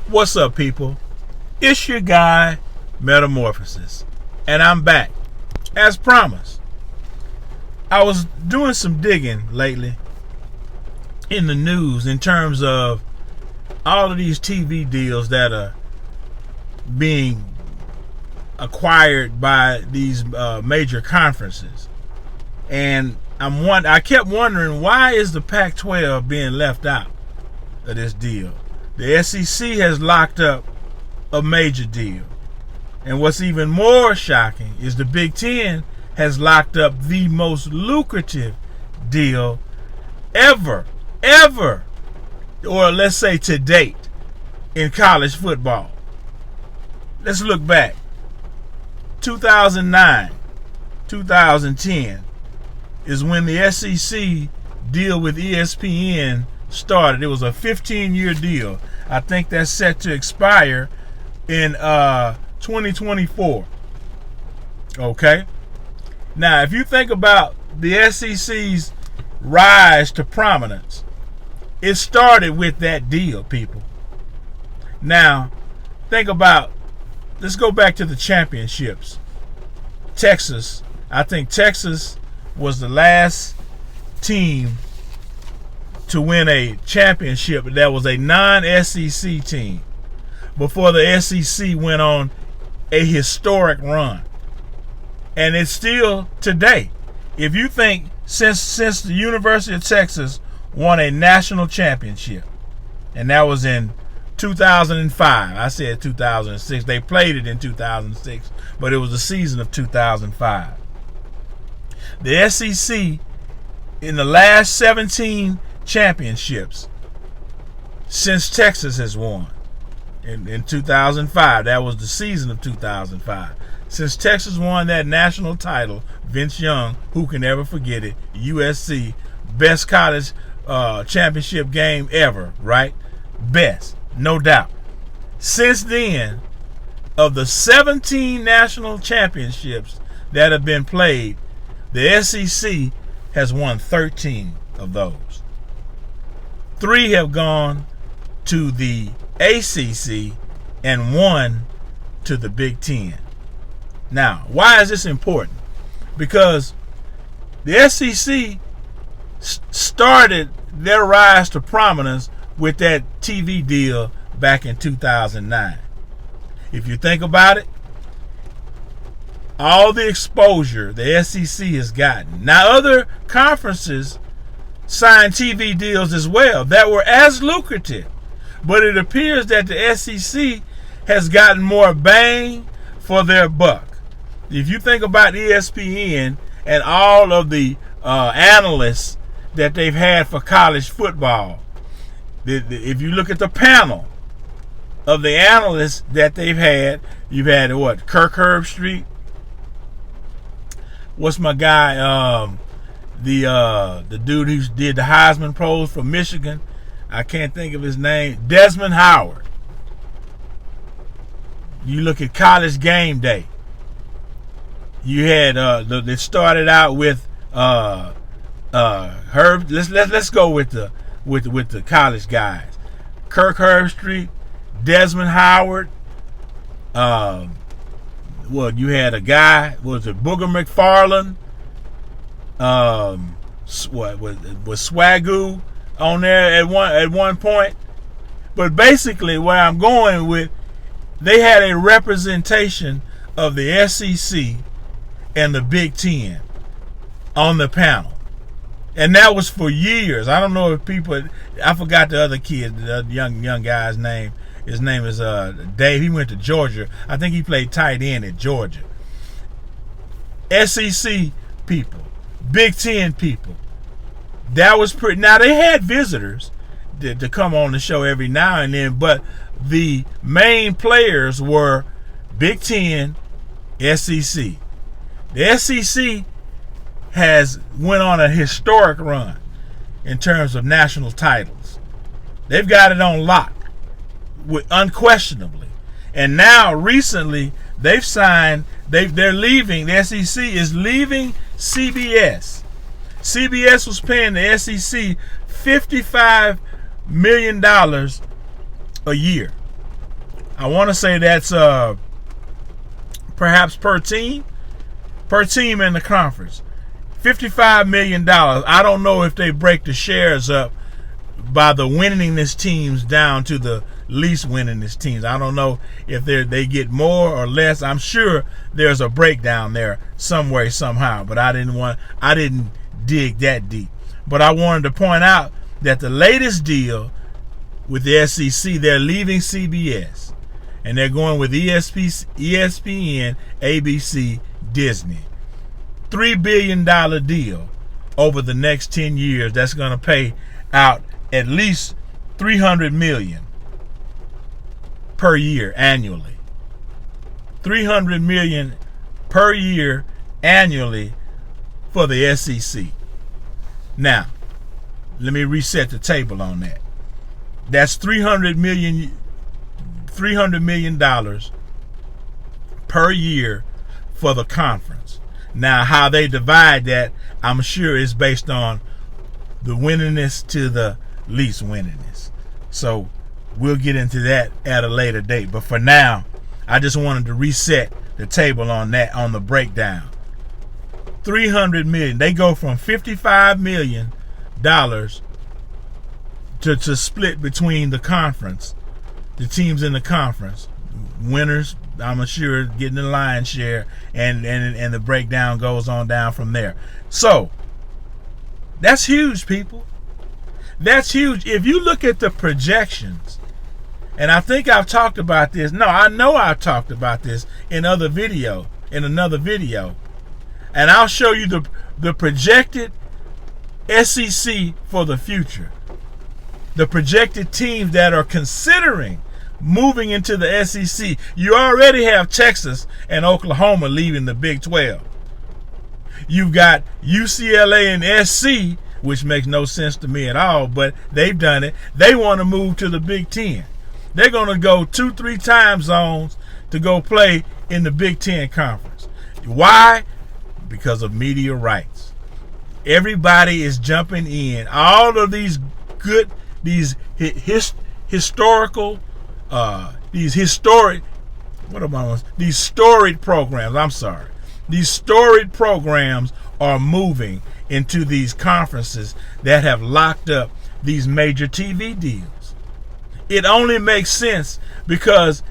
What's up, people? It's your guy, Metamorphosis, and I'm back. As promised, I was doing some digging lately in the news in terms of all of these TV deals that are being acquired by these major conferences. And I kept wondering, why is the Pac-12 being left out of this deal? The SEC has locked up a major deal. And what's even more shocking is the Big Ten has locked up the most lucrative deal ever, or let's say to date, in college football. Let's look back. 2009, 2010 is when the SEC deal with ESPN started. It was a 15-year deal. I think that's set to expire in 2024. Okay? Now, if you think about the SEC's rise to prominence, it started with that deal, people. Now, think about, let's go back to the championships. Texas, I think Texas was the last team to win a championship that was a non-SEC team before the SEC went on a historic run. And it's still today. If you think since the University of Texas won a national championship, and that was in 2005. I said 2006. They played it in 2006, but it was the season of 2005. The SEC, in the last 17 championships since Texas has won in 2005, that was the season of 2005. Since Texas won that national title, Vince Young, who can ever forget it, USC, best college championship game ever, right? Best, no doubt. Since then, of the 17 national championships that have been played, the SEC has won 13 of those. 3 have gone to the ACC and 1 to the Big Ten. Now, why is this important? Because the SEC started their rise to prominence with that TV deal back in 2009. If you think about it, all the exposure the SEC has gotten. Now, other conferences signed TV deals as well that were as lucrative, but it appears that the SEC has gotten more bang for their buck. If you think about ESPN and all of the analysts that they've had for college football, if you look at the panel of the analysts that they've had, you've had what? Kirk Herbstreit. What's my guy? The dude who did the Heisman pros for Michigan. I can't think of his name. Desmond Howard. You look at College Game Day. You had they started out with Herb. Let's go with the college guys. Kirk Herbstreit, Desmond Howard. Well, you had a guy, was it Booger McFarland? What was Swagoo on there at one point? But basically, where I'm going with, they had a representation of the SEC and the Big Ten on the panel, and that was for years. I don't know if people, I forgot the other kid, the young guy's name. His name is Dave. He went to Georgia. I think he played tight end at Georgia. SEC people, Big Ten people. That was pretty. Now, they had visitors to come on the show every now and then, but the main players were Big Ten, SEC. The SEC has went on a historic run in terms of national titles. They've got it on lock, unquestionably. And now, recently, they've signed. They're leaving. The SEC is leaving CBS. CBS was paying the SEC $55 million a year. I want to say that's perhaps per team in the conference. $55 million. I don't know if they break the shares up by the winningest teams down to the least winningest teams. I don't know if they get more or less. I'm sure there's a breakdown there somewhere, somehow, but I didn't dig that deep. But I wanted to point out that the latest deal with the SEC, they're leaving CBS and they're going with ESPN, ABC, Disney. $3 billion deal over the next 10 years. That's going to pay out at least $300 million per year annually. $300 million per year annually for the SEC. Now, let me reset the table on that. That's $300 million per year for the conference. Now, how they divide that, I'm sure is based on the winningest to the least winningest. So we'll get into that at a later date. But for now, I just wanted to reset the table on that, on the breakdown. $300 million. They go from $55 million to split between the conference, the teams in the conference. Winners, I'm sure, getting the lion's share, and the breakdown goes on down from there. So that's huge, people. That's huge. If you look at the projections, and I think I've talked about this. No, I know I've talked about this in another video, and I'll show you the projected SEC for the future. The projected teams that are considering moving into the SEC. You already have Texas and Oklahoma leaving the Big 12. You've got UCLA and SC, which makes no sense to me at all, but they've done it. They want to move to the Big 10. They're going to go 2-3 time zones to go play in the Big 10 conference. Why? Because of media rights. Everybody is jumping in. All of these good, these storied programs, these storied programs are moving into these conferences that have locked up these major TV deals. It only makes sense because,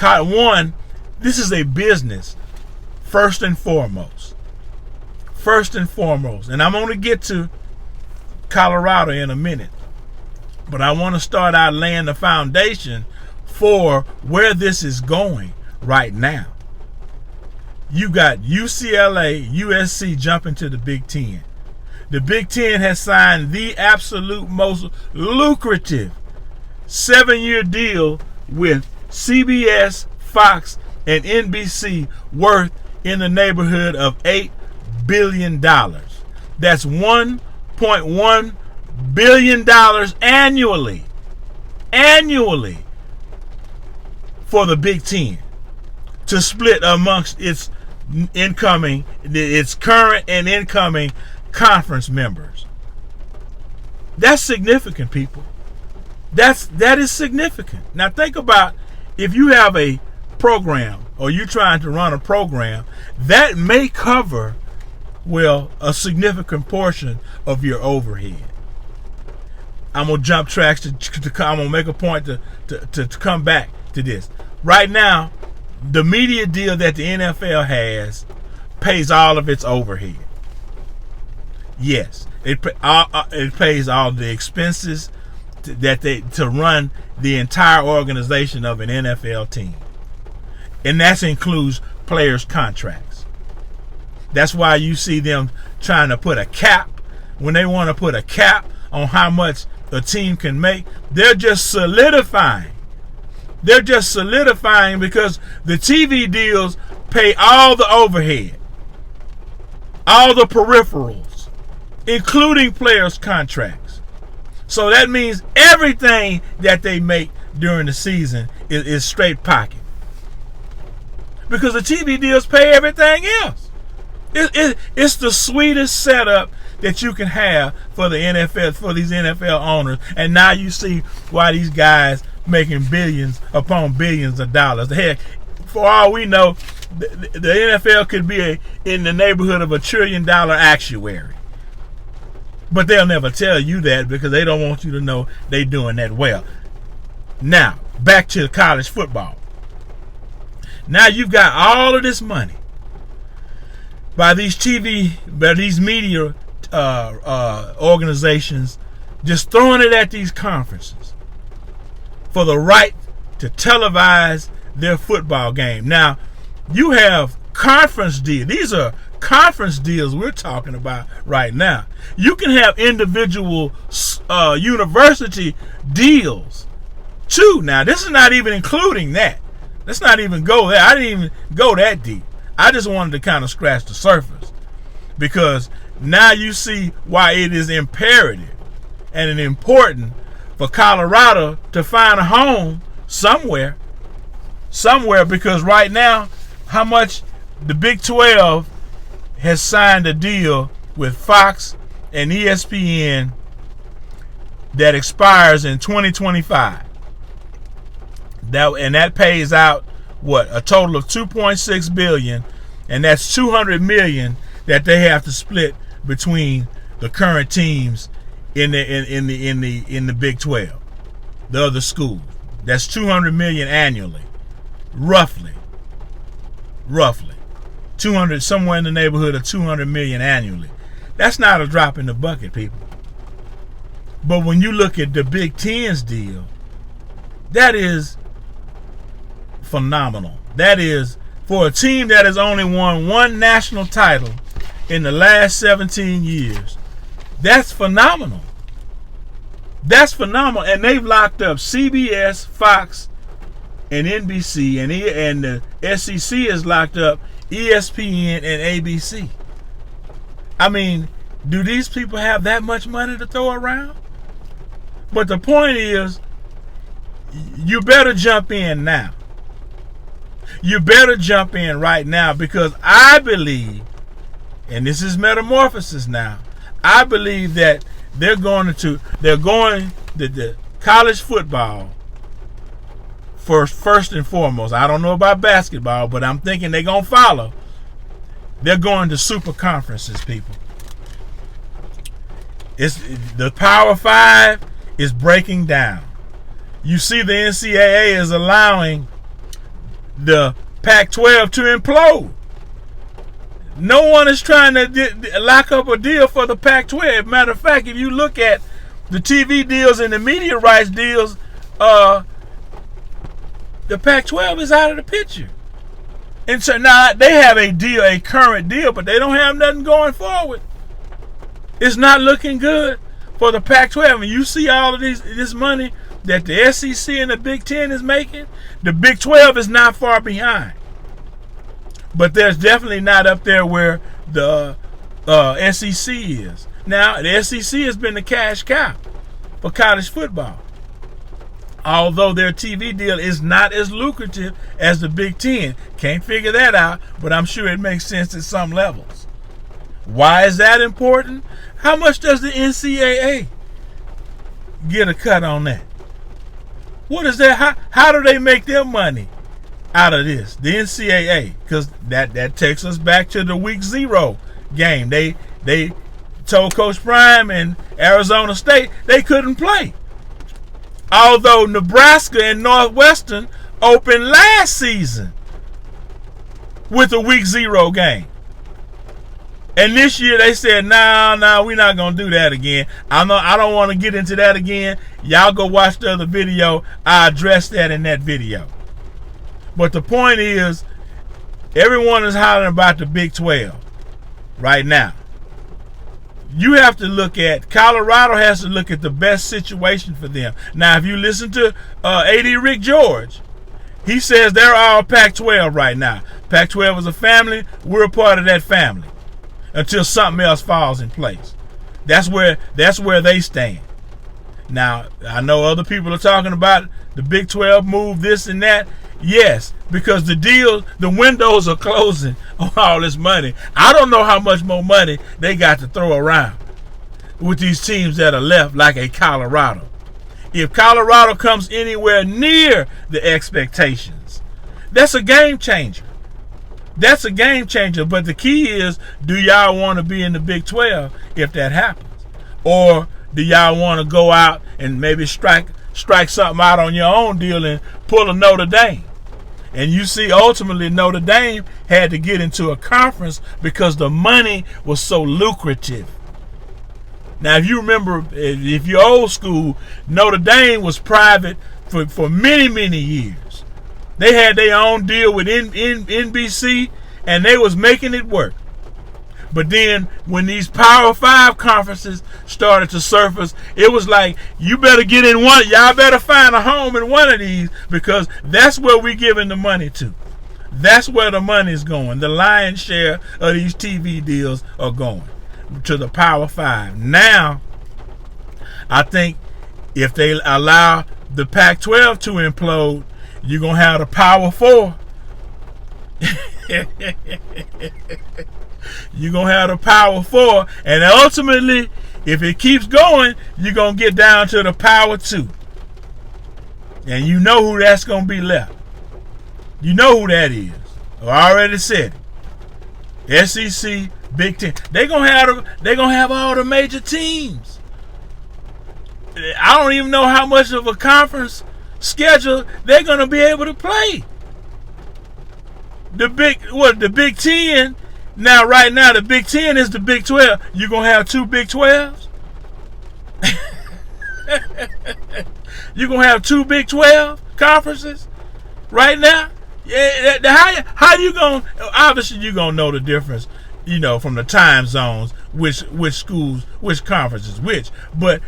one, this is a business first and foremost. And I'm going to get to Colorado in a minute, but I want to start out laying the foundation for where this is going right now. You got UCLA, USC jumping to the Big Ten. The Big Ten has signed the absolute most lucrative 7-year deal with CBS, Fox, and NBC worth in the neighborhood of $8 billion. That's $1.1 billion annually for the Big Ten to split amongst its current and incoming conference members. That's significant, people. That is significant. Now think about if you have a program or you're trying to run a program that may cover, well, a significant portion of your overhead. I'm gonna jump tracks I'm gonna make a point to come back to this. Right now, the media deal that the NFL has pays all of its overhead. Yes, it pays all the expenses to run the entire organization of an NFL team, and that includes players' contracts. That's why you see them trying to put a cap. When they want to put a cap on how much a team can make, they're just solidifying. Because the TV deals pay all the overhead, all the peripherals, including players' contracts. So that means everything that they make during the season is straight pocket. Because the TV deals pay everything else. It's the sweetest setup that you can have for the NFL, for these NFL owners. And now you see why these guys making billions upon billions of dollars. Heck, for all we know, the NFL could be in the neighborhood of $1 trillion actuary. But they'll never tell you that because they don't want you to know they're doing that well. Now, back to college football. Now you've got all of this money by these media organizations just throwing it at these conferences for the right to televise their football game. Now, you have conference deals. These are conference deals we're talking about right now. You can have individual university deals too. Now, this is not even including that. Let's not even go there. I didn't even go that deep. I just wanted to kind of scratch the surface, because now you see why it is imperative and important for Colorado to find a home somewhere, because right now, how much the Big 12 has signed a deal with Fox and ESPN that expires in 2025. That pays out what, a total of $2.6 billion, and that's $200 million that they have to split between the current teams in the Big 12, the other schools. That's $200 million annually, roughly 200, somewhere in the neighborhood of $200 million annually. That's not a drop in the bucket, people. But when you look at the Big Ten's deal, that is phenomenal. That is, for a team that has only won one national title in the last 17 years, that's phenomenal. That's phenomenal. And they've locked up CBS, Fox, and NBC, and the SEC has locked up ESPN and ABC. I mean, do these people have that much money to throw around? But the point is, you better jump in now. You better jump in right now, because I believe, and this is Metamorphosis now, I believe that the college football first and foremost. I don't know about basketball, but I'm thinking they're going to follow. They're going to super conferences, people. The Power 5 is breaking down. You see, the NCAA is allowing the Pac-12 to implode. No one is trying to lock up a deal for the Pac-12. Matter of fact, if you look at the TV deals and the media rights deals, the Pac-12 is out of the picture. And so now they have a current deal, but they don't have nothing going forward. It's not looking good for the Pac-12. And you see all of this money that the SEC and the Big Ten is making. The Big 12 is not far behind. But there's definitely not up there where the SEC is. Now, the SEC has been the cash cow for college football, although their TV deal is not as lucrative as the Big Ten. Can't figure that out, but I'm sure it makes sense at some levels. Why is that important? How much does the NCAA get a cut on that? What is that? How do they make their money out of this? The NCAA, because that takes us back to the week 0 game. They told Coach Prime and Arizona State they couldn't play, although Nebraska and Northwestern opened last season with a week 0 game. And this year they said, no, we're not going to do that again. I don't want to get into that again. Y'all go watch the other video. I addressed that in that video. But the point is, everyone is hollering about the Big 12 right now. You have to look at, Colorado has to look at the best situation for them. Now, if you listen to AD Rick George, he says they're all Pac-12 right now. Pac-12 is a family. We're a part of that family until something else falls in place. That's where they stand. Now, I know other people are talking about the Big 12 move, this and that. Yes, because the windows are closing on all this money. I don't know how much more money they got to throw around with these teams that are left, like a Colorado. If Colorado comes anywhere near the expectations, that's a game changer. That's a game changer. But the key is, do y'all want to be in the Big 12 if that happens? Or do y'all want to go out and maybe strike something out on your own deal and pull a Notre Dame? And you see, ultimately, Notre Dame had to get into a conference because the money was so lucrative. Now, if you remember, if you're old school, Notre Dame was private for many, many years. They had their own deal with NBC, and they was making it work. But then when these Power 5 conferences started to surface, it was like, you better get in one. Y'all better find a home in one of these, because that's where we're giving the money to. That's where the money's going. The lion's share of these TV deals are going to the Power 5. Now, I think if they allow the Pac-12 to implode, you're going to have the Power 4. You're going to have the Power 4. And ultimately, if it keeps going, you're going to get down to the Power 2. And you know who that's going to be left. You know who that is. I already said it. SEC, Big Ten. They're going to have all the major teams. I don't even know how much of a conference schedule they're going to be able to play. The Big Ten. Now, right now, the Big Ten is the Big 12. You're going to have two Big 12s? You're going to have two Big 12 conferences right now? Yeah. How you going to... Obviously, you're going to know the difference, from the time zones, which schools, which conferences, which. But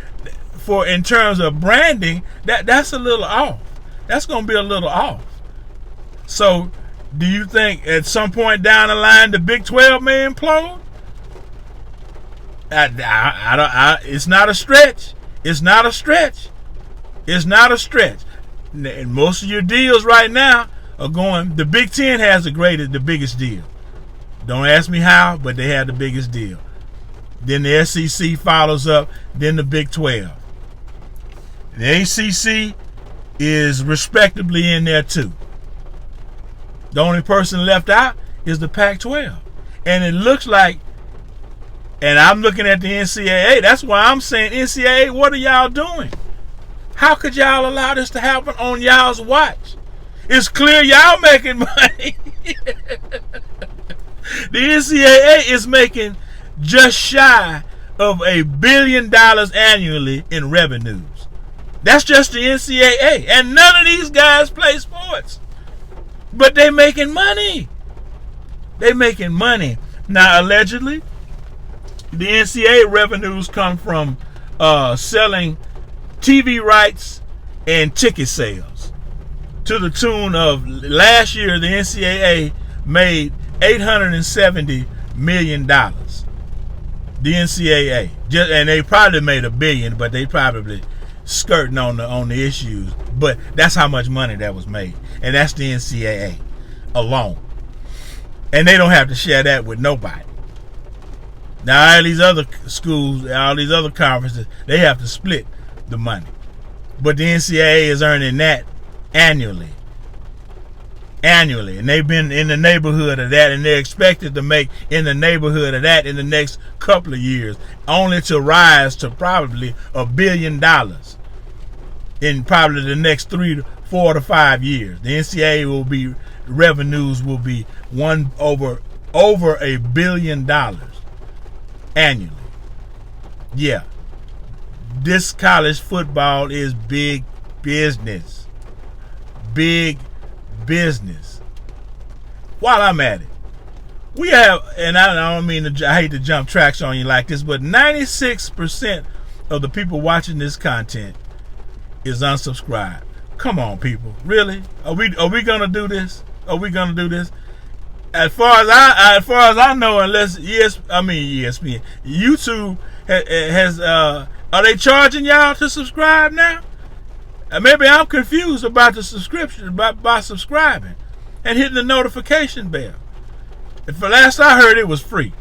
in terms of branding, that's a little off. That's going to be a little off. So... do you think at some point down the line the Big 12 may implode? It's not a stretch. It's not a stretch. It's not a stretch. And most of your deals right now are going. The Big 10 has the biggest deal. Don't ask me how, but they have the biggest deal. Then the SEC follows up. Then the Big 12. The ACC is respectably in there too. The only person left out is the Pac-12. And it looks like, and I'm looking at the NCAA, that's why I'm saying, NCAA, what are y'all doing? How could y'all allow this to happen on y'all's watch? It's clear y'all making money. The NCAA is making just shy of $1 billion annually in revenues. That's just the NCAA. And none of these guys play sports. But they making money. They making money. Now, allegedly, the NCAA revenues come from selling TV rights and ticket sales. To the tune of, last year, the NCAA made $870 million. The NCAA. And they probably made $1 billion, but they probably skirting on the issues. But that's how much money that was made. And that's the NCAA alone. And they don't have to share that with nobody. Now, all these other schools, all these other conferences, they have to split the money. But the NCAA is earning that annually. And they've been in the neighborhood of that, and they're expected to make in the neighborhood of that in the next couple of years, only to rise to probably $1 billion in probably the next 3 to 4 to 5 years. The NCAA revenues will be over $1 billion annually. Yeah. This college football is big business. Big business. While I'm at it, we have, and I don't mean to, I hate to jump tracks on you like this, but 96% of the people watching this content is unsubscribed. Come on, people. Really? Are we gonna do this? Are we gonna do this? As far as I know, unless ESPN, YouTube has are they charging y'all to subscribe now? Maybe I'm confused about the subscription, by subscribing and hitting the notification bell. And for last I heard, it was free.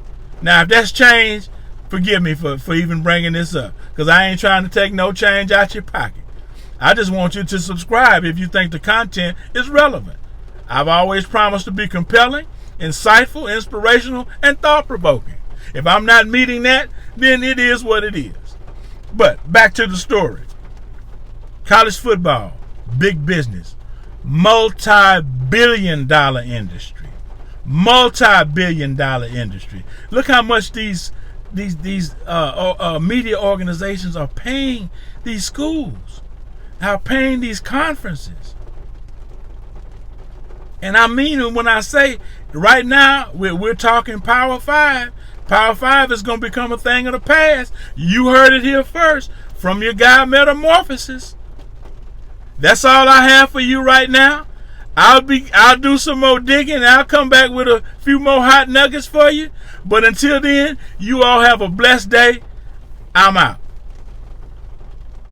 Now, if that's changed, forgive me for even bringing this up, because I ain't trying to take no change out your pocket. I just want you to subscribe if you think the content is relevant. I've always promised to be compelling, insightful, inspirational, and thought-provoking. If I'm not meeting that, then it is what it is. But back to the story. College football, big business, multi-billion-dollar industry. Multi-billion-dollar industry. Look how much these media organizations are paying these schools, are paying these conferences. And I mean it when I say right now we're talking Power 5. Power 5 is going to become a thing of the past. You heard it here first from your guy Metamorphosis. That's all I have for you right now. I'll do some more digging. I'll come back with a few more hot nuggets for you. But until then, you all have a blessed day. I'm out.